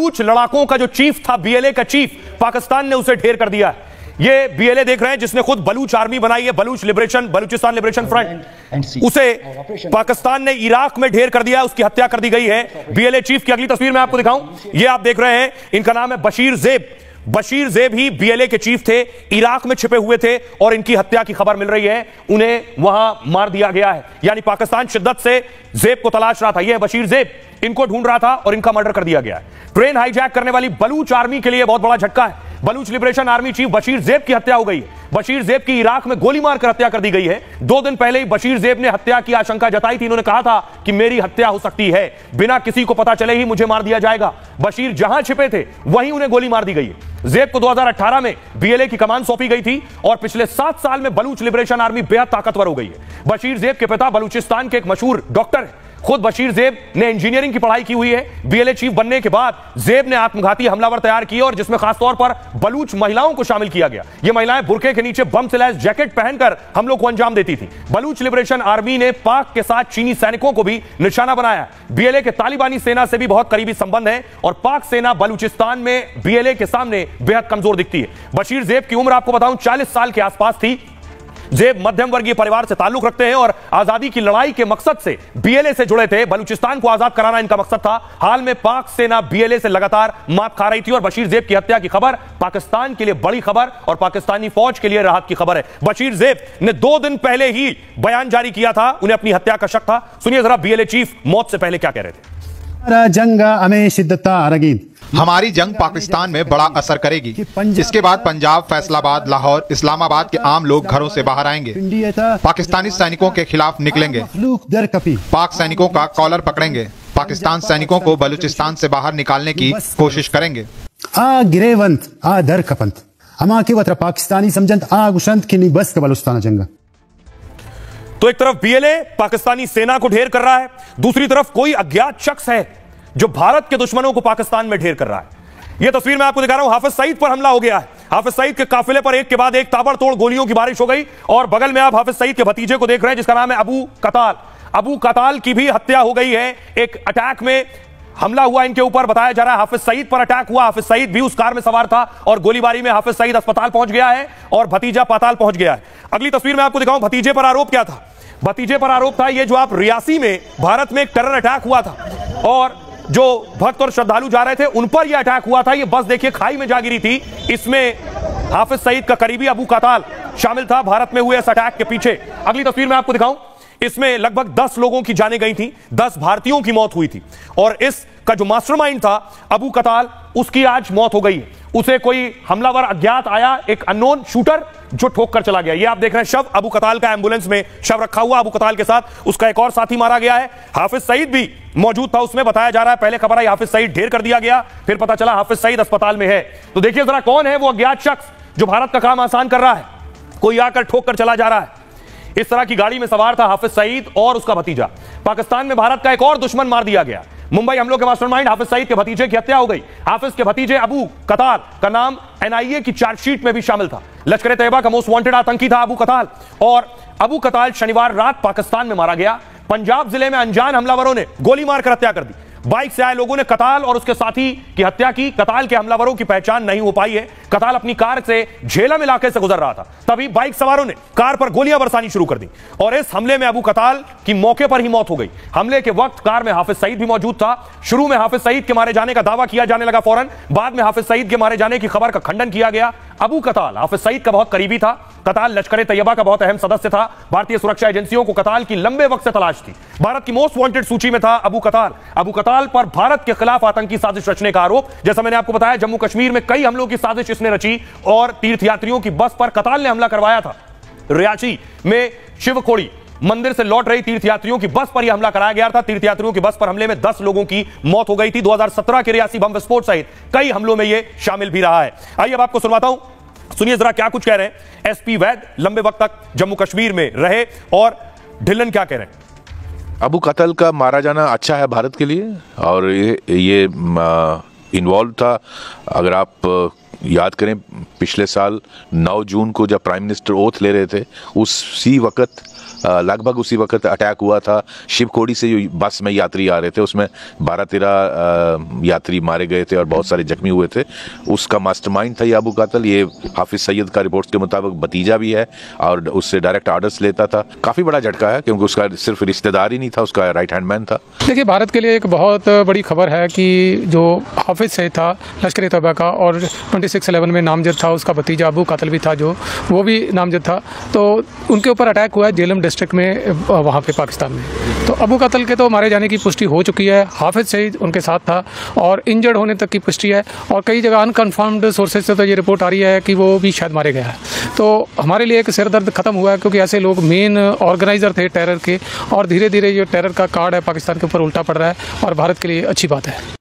बलूच लड़ाकों का जो चीफ था, बीएलए का चीफ, पाकिस्तान ने उसे ढेर कर दिया। ये बीएलए देख रहे हैं जिसने खुद बलूच आर्मी बनाई है, बलूचिस्तान लिबरेशन फ्रंट, उसे पाकिस्तान ने इराक में ढेर कर दिया, उसकी हत्या कर दी गई है। बीएलए चीफ की अगली तस्वीर मैं आपको दिखाऊं, ये आप देख रहे हैं, इनका नाम है बशीर ज़ेब। बशीर ज़ेब ही बीएलए के चीफ थे, इराक में छिपे हुए थे और इनकी हत्या की खबर मिल रही है, उन्हें वहां मार दिया गया है। यानी पाकिस्तान शिद्दत से ज़ेब को तलाश रहा था, यह बशीर ज़ेब, इनको ढूंढ रहा था और इनका मर्डर कर दिया गया है। ट्रेन हाईजैक करने वाली बलूच आर्मी के लिए बहुत बड़ा झटका है। Baloch liberation army chief Bashir ज़ेब की हत्या हो गई है। बशीर ज़ेब की इराक में गोली मारकर हत्या कर दी गई है। 2 दिन पहले ही बशीर ज़ेब ने हत्या की आशंका जताई थी, इन्होंने कहा था कि मेरी हत्या हो सकती है, बिना किसी को पता चले ही मुझे मार दिया जाएगा। बशीर जहां छिपे थे वहीं उन्हें गोली मार दी गई है। ज़ेब को 2018 में बीएलए की कमान सौंपी गई थी और पिछले 7 साल में बलूच लिबरेशन आर्मी बेहद ताकतवर हो गई है। बशीर ज़ेब के पिता बलूचिस्तान के एक मशहूर डॉक्टर है। खुद बशीर ज़ेब ने इंजीनियरिंग की पढ़ाई की हुई है। बीएलए चीफ बनने के बाद ज़ेब ने आत्मघाती हमलावर तैयार किए और जिसमें खासतौर पर बलूच महिलाओं को शामिल किया गया। ये महिलाएं बुर्के के नीचे बम से लैस जैकेट पहनकर हमलों को अंजाम देती थी। बलूच लिबरेशन आर्मी ने पाक के साथ चीनी सैनिकों को भी निशाना बनाया। बीएलए के तालिबानी सेना से भी बहुत करीबी संबंध है और पाक सेना बलूचिस्तान में बीएलए के सामने बेहद कमजोर दिखती है। बशीर ज़ेब की उम्र आपको बताऊं 40 साल के आसपास थी। ज़ेब मध्यम वर्गीय परिवार से ताल्लुक रखते हैं और आजादी की लड़ाई के मकसद से बीएलए से जुड़े थे। बलूचिस्तान को आजाद कराना इनका मकसद था। हाल में पाक सेना बीएलए से लगातार मात खा रही थी और बशीर ज़ेब की हत्या की खबर पाकिस्तान के लिए बड़ी खबर और पाकिस्तानी फौज के लिए राहत की खबर है। बशीर ज़ेब ने 2 दिन पहले ही बयान जारी किया था, उन्हें अपनी हत्या का शक था। सुनिए जरा बीएलए चीफ मौत से पहले क्या कह रहे थे। हमारी जंग पाकिस्तान में बड़ा असर करेगी। इसके बाद पंजाब, फैसलाबाद, लाहौर, इस्लामाबाद के आम लोग घरों से बाहर आएंगे, पाकिस्तानी सैनिकों के खिलाफ निकलेंगे, पाक सैनिकों का कॉलर पकड़ेंगे, पाकिस्तान सैनिकों को बलूचिस्तान से बाहर निकालने की कोशिश करेंगे। पाकिस्तानी समझंत गुशंत की बस के बलूचिस्तान जंग। तो एक तरफ बीएलए पाकिस्तानी सेना को ढेर कर रहा है, दूसरी तरफ कोई अज्ञात शख्स है जो भारत के दुश्मनों को पाकिस्तान में ढेर कर रहा है। यह तस्वीर मैं आपको दिखा रहा हूं, हाफिज सईद पर हमला हो गया है। हाफिज सईद के काफिले पर एक के बाद एक ताबड़तोड़ गोलियों की बारिश हो गई और बगल में आप हाफिज सईद के भतीजे को देख रहे हैं जिसका नाम है अबू कताल। अबू कताल की भी हत्या हो गई है। एक अटैक में हमला हुआ इनके ऊपर, बताया जा रहा है हाफिज सईद पर अटैक हुआ। हाफिज सईद भी उस कार में सवार था और गोलीबारी में हाफिज सईद अस्पताल पहुंच गया है और भतीजा पाताल पहुंच गया है। अगली तस्वीर में आपको दिखाऊं, भतीजे पर आरोप क्या था। भतीजे पर आरोप था ये जो आप रियासी में भारत में एक टेरर अटैक हुआ था और जो भक्त और श्रद्धालु जा रहे थे उन पर यह अटैक हुआ था। ये बस देखिए खाई में जा गिरी थी। इसमें हाफिज सईद का करीबी अबू कताल शामिल था भारत में हुए इस अटैक के पीछे। अगली तस्वीर में आपको दिखाऊं, इसमें लगभग 10 लोगों की जानें गई थी, 10 भारतीयों की मौत हुई थी और इसका जो मास्टरमाइंड था अबू कताल, उसकी आज मौत हो गई। उसे कोई हमलावर अज्ञात आया, एक अननोन शूटर जो ठोक कर चला गया। ये आप देख रहे हैं शव अबू कताल का, एम्बुलेंस में शव रखा हुआ। अबू कताल के साथ उसका एक और साथी मारा गया है। हाफिज सईद भी मौजूद था उसमें, बताया जा रहा है। पहले खबर आई हाफिज सईद ढेर कर दिया गया, फिर पता चला हाफिज सईद अस्पताल में है। तो देखिए जरा कौन है वो अज्ञात शख्स जो भारत का काम आसान कर रहा है। कोई आकर ठोक कर चला जा रहा है। इस तरह की गाड़ी में सवार था हाफिज सईद और उसका भतीजा। पाकिस्तान में भारत का एक और दुश्मन मार दिया गया। मुंबई हमलों के मास्टरमाइंड हाफिज सईद के भतीजे की हत्या हो गई। हाफिज के भतीजे अबू कताल का नाम एनआईए की चार्जशीट में भी शामिल था। लश्कर तैयबा का मोस्ट वांटेड आतंकी था अबू कताल और अबू कताल शनिवार रात पाकिस्तान में मारा गया। पंजाब जिले में अनजान हमलावरों ने गोली मारकर हत्या कर दी। बाइक से आए लोगों ने कताल और उसके साथी की हत्या की। कताल के हमलावरों की पहचान नहीं हो पाई है। कताल अपनी कार से झेलम इलाके से गुजर रहा था, तभी बाइक सवारों ने कार पर गोलियां बरसानी शुरू कर दी और इस हमले में अबू कताल की मौके पर ही मौत हो गई। हमले के वक्त कार में हाफिज सईद भी मौजूद था। शुरू में हाफिज सईद के मारे जाने का दावा किया जाने लगा फौरन, बाद में हाफिज सईद के मारे जाने की खबर का खंडन किया गया। अबू कताल हाफिज सईद का बहुत करीबी था। कताल लश्कर तैयबा का बहुत अहम सदस्य था। भारतीय सुरक्षा एजेंसियों को कताल की लंबे वक्त से तलाश थी। भारत की मोस्ट वांटेड सूची में था अबू कताल। अबू कताल पर भारत के खिलाफ आतंकी साजिश रचने का आरोप। जैसा मैंने आपको बताया, जम्मू कश्मीर में कई हमलों की साजिश इसने रची और तीर्थयात्रियों की बस पर कताल ने हमला करवाया था। रियासी में शिवखोड़ी मंदिर से लौट रही तीर्थयात्रियों की बस पर यह हमला कराया गया था। तीर्थयात्रियों की बस पर हमले में 10 लोगों की मौत हो गई थी। 2017 के रियासी बम विस्फोट सहित कई हमलों में यह शामिल भी रहा है। आइए अब आपको सुनवाता हूं, सुनिए जरा क्या कुछ कह रहे हैं एसपी वैद, लंबे वक्त तक जम्मू कश्मीर में रहे, और ढिल्लन क्या कह रहे हैं। अबू कतल का मारा जाना अच्छा है भारत के लिए और ये इन्वॉल्व था। अगर आप याद करें पिछले साल 9 जून को जब प्राइम मिनिस्टर ओथ ले रहे थे, उसी वक्त लगभग उसी वक्त अटैक हुआ था। शिवखोड़ी से जो बस में यात्री आ रहे थे उसमें 12-13 यात्री मारे गए थे और बहुत सारे जख्मी हुए थे। उसका मास्टरमाइंड था ये अबू कातल। ये हाफिज सईद का रिपोर्ट्स के मुताबिक भतीजा भी है और उससे डायरेक्ट ऑर्डर्स लेता था। काफ़ी बड़ा झटका है क्योंकि उसका सिर्फ रिश्तेदार ही नहीं था, उसका राइट हैंड मैन था। देखिए, भारत के लिए एक बहुत बड़ी खबर है कि जो हाफिज सईद था लश्कर ए तैयबा का और 26/11 में नामजद था, उसका भतीजा अबू कातल भी था जो वो भी नामजद था, तो उनके ऊपर अटैक हुआ है जेलम डिस्ट्रिक्ट में वहाँ पे पाकिस्तान में। तो अबू कातल के तो मारे जाने की पुष्टि हो चुकी है, हाफिज सईद उनके साथ था और इंजर्ड होने तक की पुष्टि है और कई जगह अनकन्फर्म्ड सोर्सेज से तो ये रिपोर्ट आ रही है कि वो भी शायद मारे गया है। तो हमारे लिए एक सिरदर्द खत्म हुआ है क्योंकि ऐसे लोग मेन ऑर्गेनाइजर थे टेरर के और धीरे धीरे ये टेरर का कार्ड है पाकिस्तान के ऊपर उल्टा पड़ रहा है और भारत के लिए अच्छी बात है।